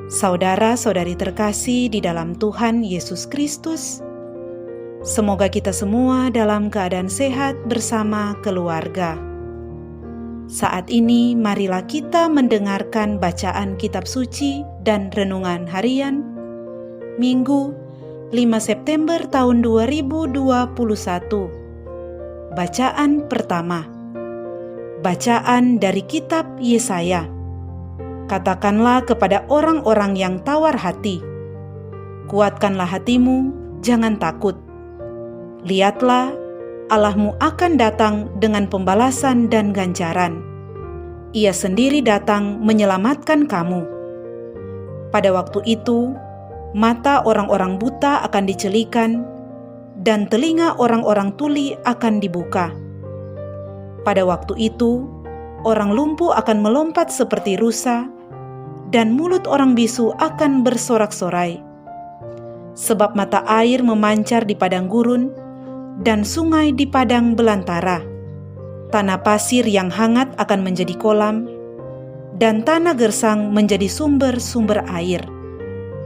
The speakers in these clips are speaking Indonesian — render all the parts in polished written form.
Saudara-saudari terkasih di dalam Tuhan Yesus Kristus, semoga kita semua dalam keadaan sehat bersama keluarga. Saat ini marilah kita mendengarkan bacaan kitab suci dan renungan harian Minggu 5 September tahun 2021. Bacaan pertama. Bacaan dari kitab Yesaya. Katakanlah kepada orang-orang yang tawar hati, kuatkanlah hatimu, jangan takut. Lihatlah, Allahmu akan datang dengan pembalasan dan ganjaran. Ia sendiri datang menyelamatkan kamu. Pada waktu itu, mata orang-orang buta akan dicelikan, dan telinga orang-orang tuli akan dibuka. Pada waktu itu, orang lumpuh akan melompat seperti rusa, dan mulut orang bisu akan bersorak-sorai. Sebab mata air memancar di padang gurun, dan sungai di padang belantara. Tanah pasir yang hangat akan menjadi kolam, dan tanah gersang menjadi sumber-sumber air.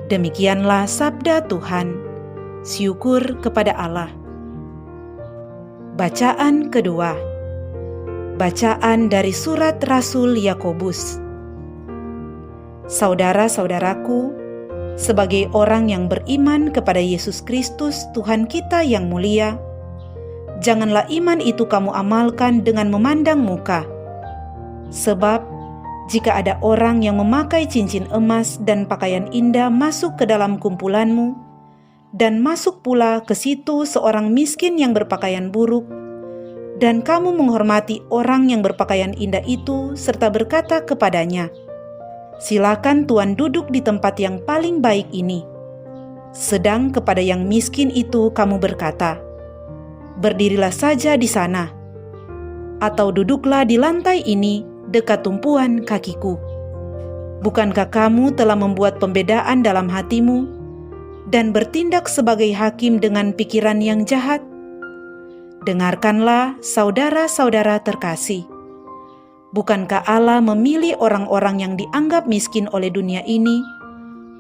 Demikianlah sabda Tuhan. Syukur kepada Allah. Bacaan kedua. Bacaan dari surat Rasul Yakobus. Saudara-saudaraku, sebagai orang yang beriman kepada Yesus Kristus Tuhan kita yang mulia, janganlah iman itu kamu amalkan dengan memandang muka. Sebab, jika ada orang yang memakai cincin emas dan pakaian indah masuk ke dalam kumpulanmu, dan masuk pula ke situ seorang miskin yang berpakaian buruk, dan kamu menghormati orang yang berpakaian indah itu serta berkata kepadanya, "Silakan Tuan duduk di tempat yang paling baik ini." Sedang kepada yang miskin itu kamu berkata, "Berdirilah saja di sana," atau "Duduklah di lantai ini dekat tumpuan kakiku." Bukankah kamu telah membuat pembedaan dalam hatimu dan bertindak sebagai hakim dengan pikiran yang jahat? Dengarkanlah, saudara-saudara terkasih. Bukankah Allah memilih orang-orang yang dianggap miskin oleh dunia ini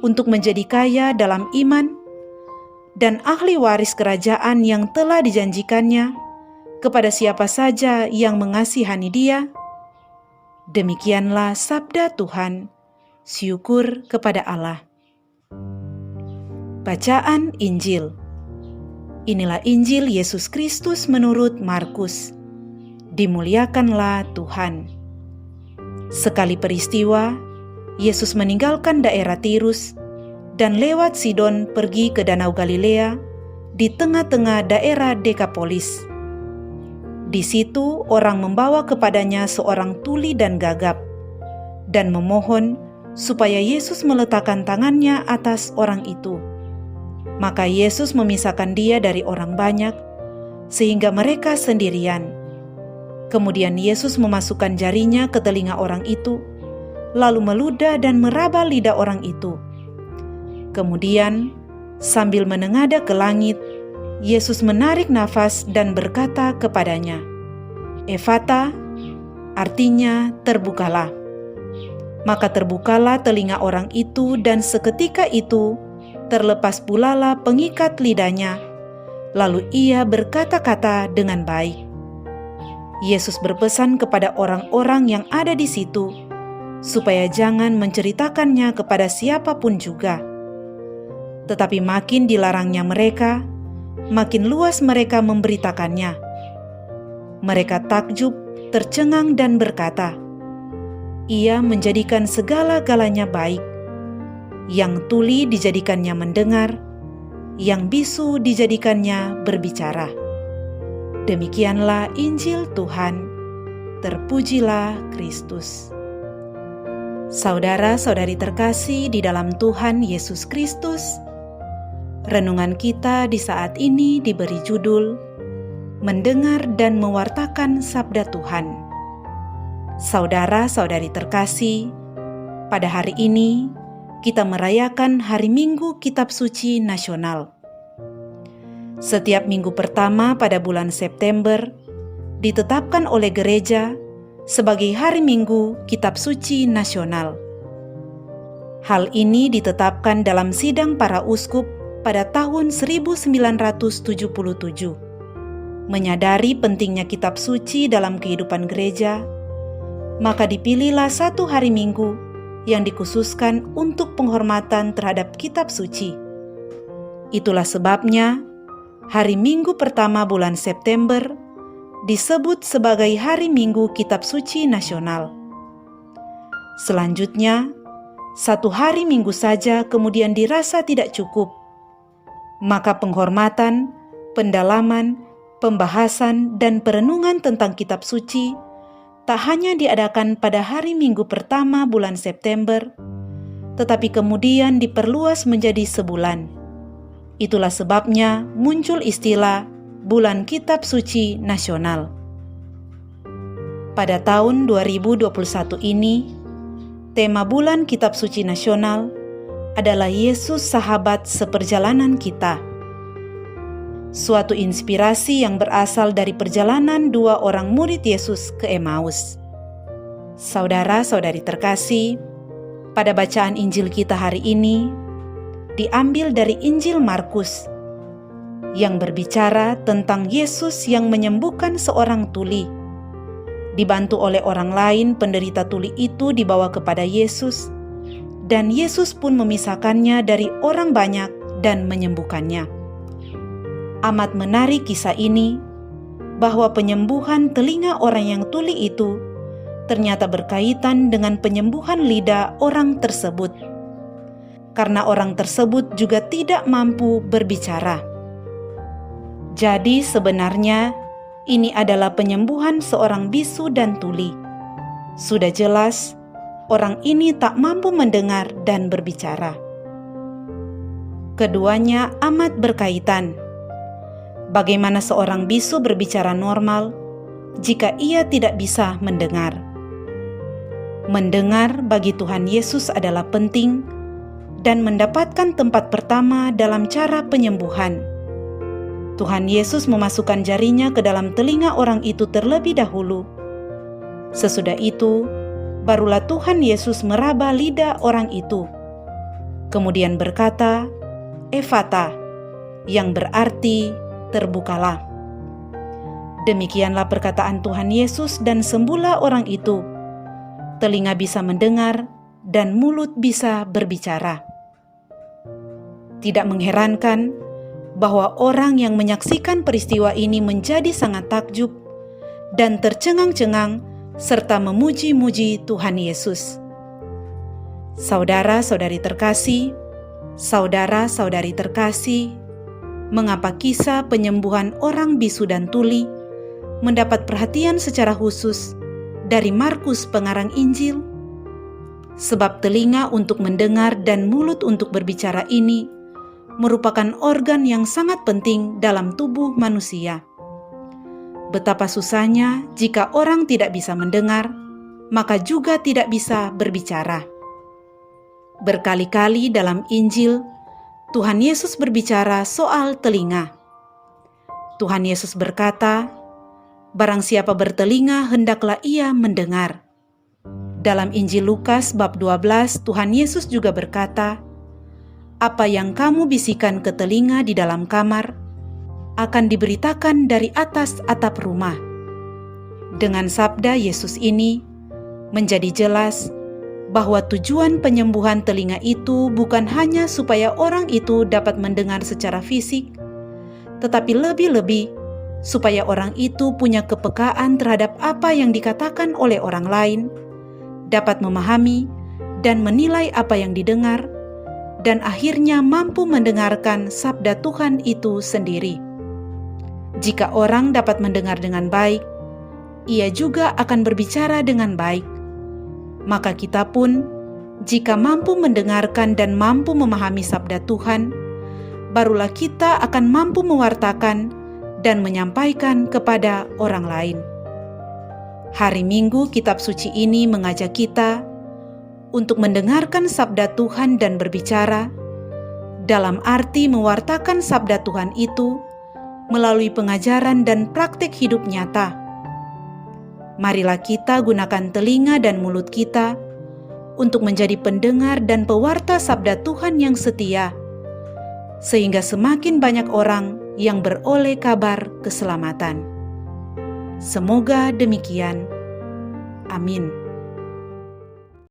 untuk menjadi kaya dalam iman dan ahli waris kerajaan yang telah dijanjikannya kepada siapa saja yang mengasihani Dia? Demikianlah sabda Tuhan. Syukur kepada Allah. Bacaan Injil. Inilah Injil Yesus Kristus menurut Markus. Dimuliakanlah Tuhan. Sekali peristiwa, Yesus meninggalkan daerah Tirus dan lewat Sidon pergi ke Danau Galilea di tengah-tengah daerah Dekapolis. Di situ orang membawa kepadanya seorang tuli dan gagap dan memohon supaya Yesus meletakkan tangannya atas orang itu. Maka Yesus memisahkan dia dari orang banyak sehingga mereka sendirian. Kemudian Yesus memasukkan jarinya ke telinga orang itu, lalu meludah dan meraba lidah orang itu. Kemudian, sambil menengadah ke langit, Yesus menarik nafas dan berkata kepadanya, "Efata," artinya terbukalah. Maka terbukalah telinga orang itu dan seketika itu terlepas pulalah pengikat lidahnya, lalu ia berkata-kata dengan baik. Yesus berpesan kepada orang-orang yang ada di situ, supaya jangan menceritakannya kepada siapapun juga. Tetapi makin dilarangnya mereka, makin luas mereka memberitakannya. Mereka takjub, tercengang dan berkata, "Ia menjadikan segala-galanya baik. Yang tuli dijadikannya mendengar, yang bisu dijadikannya berbicara." Demikianlah Injil Tuhan. Terpujilah Kristus. Saudara-saudari terkasih di dalam Tuhan Yesus Kristus, renungan kita di saat ini diberi judul Mendengar dan Mewartakan Sabda Tuhan. Saudara-saudari terkasih, pada hari ini kita merayakan Hari Minggu Kitab Suci Nasional. Setiap minggu pertama pada bulan September ditetapkan oleh gereja sebagai Hari Minggu Kitab Suci Nasional. Hal ini ditetapkan dalam sidang para uskup pada tahun 1977. Menyadari pentingnya kitab suci dalam kehidupan gereja, maka dipilihlah satu hari Minggu yang dikhususkan untuk penghormatan terhadap kitab suci. Itulah sebabnya hari Minggu pertama bulan September disebut sebagai Hari Minggu Kitab Suci Nasional. Selanjutnya, satu hari Minggu saja kemudian dirasa tidak cukup. Maka penghormatan, pendalaman, pembahasan, dan perenungan tentang kitab suci tak hanya diadakan pada hari Minggu pertama bulan September, tetapi kemudian diperluas menjadi sebulan. Itulah sebabnya muncul istilah Bulan Kitab Suci Nasional. Pada tahun 2021 ini, tema Bulan Kitab Suci Nasional adalah Yesus Sahabat Seperjalanan Kita. Suatu inspirasi yang berasal dari perjalanan dua orang murid Yesus ke Emmaus. Saudara-saudari terkasih, pada bacaan Injil kita hari ini diambil dari Injil Markus yang berbicara tentang Yesus yang menyembuhkan seorang tuli. Dibantu oleh orang lain, penderita tuli itu dibawa kepada Yesus, dan Yesus pun memisahkannya dari orang banyak dan menyembuhkannya. Amat menarik kisah ini, bahwa penyembuhan telinga orang yang tuli itu ternyata berkaitan dengan penyembuhan lidah orang tersebut, karena orang tersebut juga tidak mampu berbicara. Jadi sebenarnya ini adalah penyembuhan seorang bisu dan tuli. Sudah jelas, orang ini tak mampu mendengar dan berbicara. Keduanya amat berkaitan. Bagaimana seorang bisu berbicara normal jika ia tidak bisa mendengar? Mendengar bagi Tuhan Yesus adalah penting dan mendapatkan tempat pertama dalam cara penyembuhan. Tuhan Yesus memasukkan jarinya ke dalam telinga orang itu terlebih dahulu. Sesudah itu, barulah Tuhan Yesus meraba lidah orang itu. Kemudian berkata, "Efata," yang berarti terbukalah. Demikianlah perkataan Tuhan Yesus dan sembuhlah orang itu. Telinga bisa mendengar dan mulut bisa berbicara. Tidak mengherankan bahwa orang yang menyaksikan peristiwa ini menjadi sangat takjub dan tercengang-cengang serta memuji-muji Tuhan Yesus. Saudara-saudari terkasih, saudara-saudari terkasih, mengapa kisah penyembuhan orang bisu dan tuli mendapat perhatian secara khusus dari Markus pengarang Injil? Sebab telinga untuk mendengar dan mulut untuk berbicara ini merupakan organ yang sangat penting dalam tubuh manusia. Betapa susahnya jika orang tidak bisa mendengar, maka juga tidak bisa berbicara. Berkali-kali dalam Injil, Tuhan Yesus berbicara soal telinga. Tuhan Yesus berkata, "Barang siapa bertelinga, hendaklah ia mendengar." Dalam Injil Lukas bab 12, Tuhan Yesus juga berkata, "Apa yang kamu bisikan ke telinga di dalam kamar, akan diberitakan dari atas atap rumah." Dengan sabda Yesus ini, menjadi jelas bahwa tujuan penyembuhan telinga itu bukan hanya supaya orang itu dapat mendengar secara fisik, tetapi lebih-lebih supaya orang itu punya kepekaan terhadap apa yang dikatakan oleh orang lain, dapat memahami dan menilai apa yang didengar, dan akhirnya mampu mendengarkan sabda Tuhan itu sendiri. Jika orang dapat mendengar dengan baik, ia juga akan berbicara dengan baik. Maka kita pun, jika mampu mendengarkan dan mampu memahami sabda Tuhan, barulah kita akan mampu mewartakan dan menyampaikan kepada orang lain. Hari Minggu Kitab Suci ini mengajak kita untuk mendengarkan sabda Tuhan dan berbicara, dalam arti mewartakan sabda Tuhan itu melalui pengajaran dan praktik hidup nyata. Marilah kita gunakan telinga dan mulut kita untuk menjadi pendengar dan pewarta sabda Tuhan yang setia, sehingga semakin banyak orang yang beroleh kabar keselamatan. Semoga demikian. Amin.